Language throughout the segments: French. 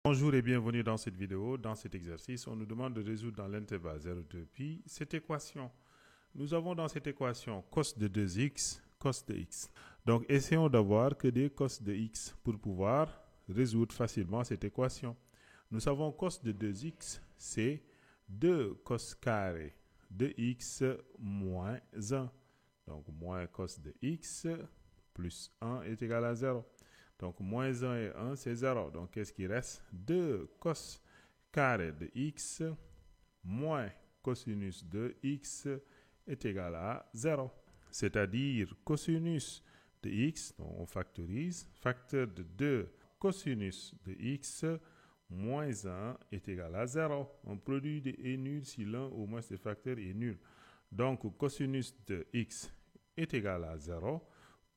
Bonjour et bienvenue dans cette vidéo. Dans cet exercice, on nous demande de résoudre dans l'intervalle 0,2 pi cette équation. Nous avons dans cette équation cos de 2x, cos de x. Donc, essayons d'avoir que des cos de x pour pouvoir résoudre facilement cette équation. Nous savons cos de 2x, c'est 2 cos carré de x moins 1. Donc, moins cos de x plus 1 est égal à 0. Donc, moins 1 et 1, c'est 0. Donc, qu'est-ce qui reste? 2 cos carré de x moins cosinus de x est égal à 0. C'est-à-dire cosinus de x, donc on factorise, facteur de 2 cosinus de x moins 1 est égal à 0. Un produit est nul si l'un ou moins des facteurs est nul. Donc, cosinus de x est égal à 0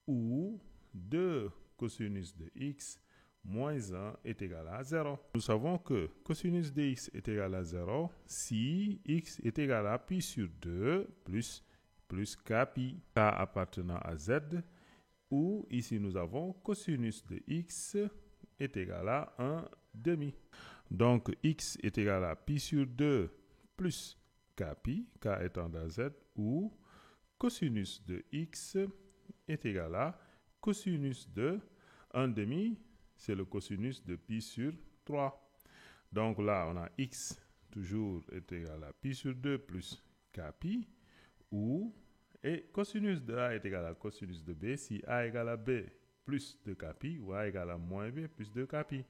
ou 2 cosinus de x moins 1 est égal à 0. Nous savons que cosinus de x est égal à 0 si x est égal à pi sur 2 plus k pi, k appartenant à z, ou ici nous avons cosinus de x est égal à 1 demi. Donc x est égal à pi sur 2 plus k pi, k étant dans z, ou cosinus de x est égal à cosinus de 1 demi, c'est le cosinus de pi sur 3. Donc là, on a x toujours est égal à pi sur 2 plus k pi, ou, et cosinus de a est égal à cosinus de b si a égale à b plus 2k pi, ou a égale à moins b plus 2k pi.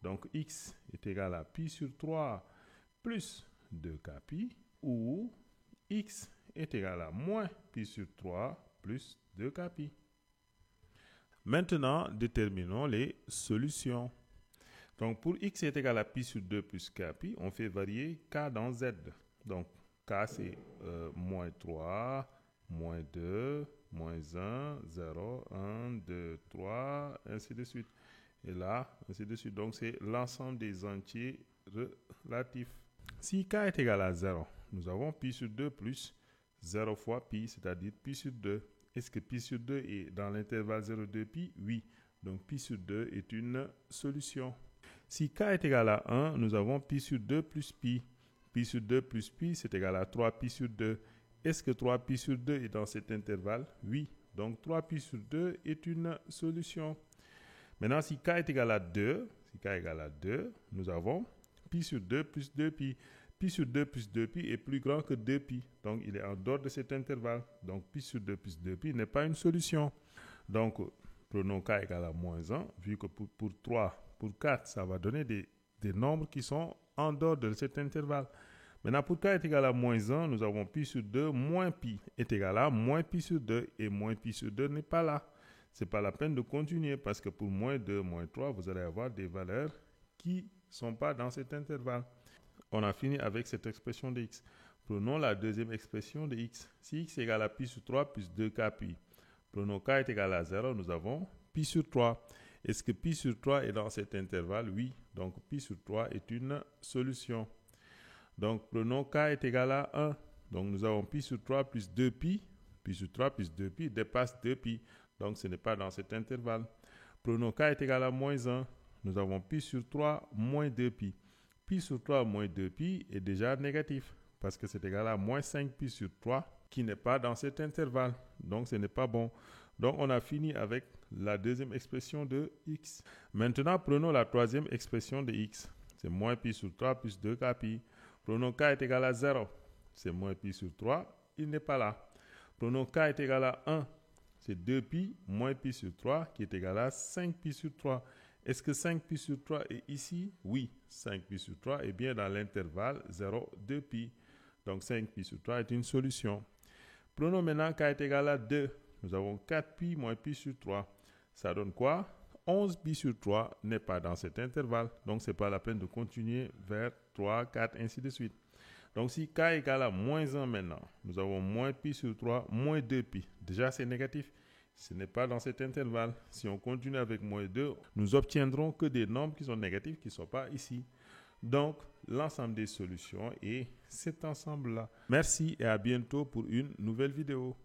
Donc x est égal à pi sur 3 plus 2k pi, ou x est égal à moins pi sur 3 plus 2k pi. Maintenant, déterminons les solutions. Donc, pour x est égal à pi sur 2 plus k pi, on fait varier k dans z. Donc, k c'est moins 3, moins 2, moins 1, 0, 1, 2, 3, ainsi de suite. Et là, ainsi de suite. Donc, c'est l'ensemble des entiers relatifs. Si k est égal à 0, nous avons pi sur 2 plus 0 fois pi, c'est-à-dire pi sur 2. Est-ce que pi sur 2 est dans l'intervalle 0,2 pi? Oui. Donc, pi sur 2 est une solution. Si k est égal à 1, nous avons pi sur 2 plus pi. Pi sur 2 plus pi, c'est égal à 3 pi sur 2. Est-ce que 3 pi sur 2 est dans cet intervalle? Oui. Donc, 3 pi sur 2 est une solution. Maintenant, si k est égal à 2, nous avons pi sur 2 plus 2 pi. Pi sur 2 plus 2pi est plus grand que 2pi. Donc, il est en dehors de cet intervalle. Donc, pi sur 2 plus 2pi n'est pas une solution. Donc, prenons k égale à moins 1, vu que pour 3, pour 4, ça va donner des nombres qui sont en dehors de cet intervalle. Maintenant, pour k est égal à moins 1, nous avons pi sur 2 moins pi est égal à moins pi sur 2. Et moins pi sur 2 n'est pas là. Ce n'est pas la peine de continuer parce que pour moins 2, moins 3, vous allez avoir des valeurs qui ne sont pas dans cet intervalle. On a fini avec cette expression de x. Prenons la deuxième expression de x. Si x est égal à pi sur 3 plus 2k pi. Prenons k est égal à 0, nous avons pi sur 3. Est-ce que pi sur 3 est dans cet intervalle? Oui. Donc, pi sur 3 est une solution. Donc, prenons k est égal à 1. Donc, nous avons pi sur 3 plus 2pi. Pi sur 3 plus 2pi dépasse 2pi. Donc, ce n'est pas dans cet intervalle. Prenons k est égal à moins 1. Nous avons pi sur 3 moins 2pi. Pi sur 3 moins 2pi est déjà négatif parce que c'est égal à moins 5 pi sur 3 qui n'est pas dans cet intervalle. Donc, ce n'est pas bon. Donc, on a fini avec la deuxième expression de x. Maintenant, prenons la troisième expression de x. C'est moins pi sur 3 plus 2k pi. Prenons k est égal à 0. C'est moins pi sur 3. Il n'est pas là. Prenons k est égal à 1. C'est 2pi moins pi sur 3 qui est égal à 5 pi sur 3. Est-ce que 5 pi sur 3 est ici? Oui, 5 pi sur 3 est bien dans l'intervalle 0,2 pi. Donc 5 pi sur 3 est une solution. Prenons maintenant k est égal à 2. Nous avons 4 pi moins pi sur 3. Ça donne quoi? 11 pi sur 3 n'est pas dans cet intervalle. Donc ce n'est pas la peine de continuer vers 3, 4, ainsi de suite. Donc si k est égal à moins 1 maintenant, nous avons moins pi sur 3, moins 2 pi. Déjà c'est négatif. Ce n'est pas dans cet intervalle. Si on continue avec moins 2, nous obtiendrons que des nombres qui sont négatifs qui ne sont pas ici. Donc, l'ensemble des solutions est cet ensemble-là. Merci et à bientôt pour une nouvelle vidéo.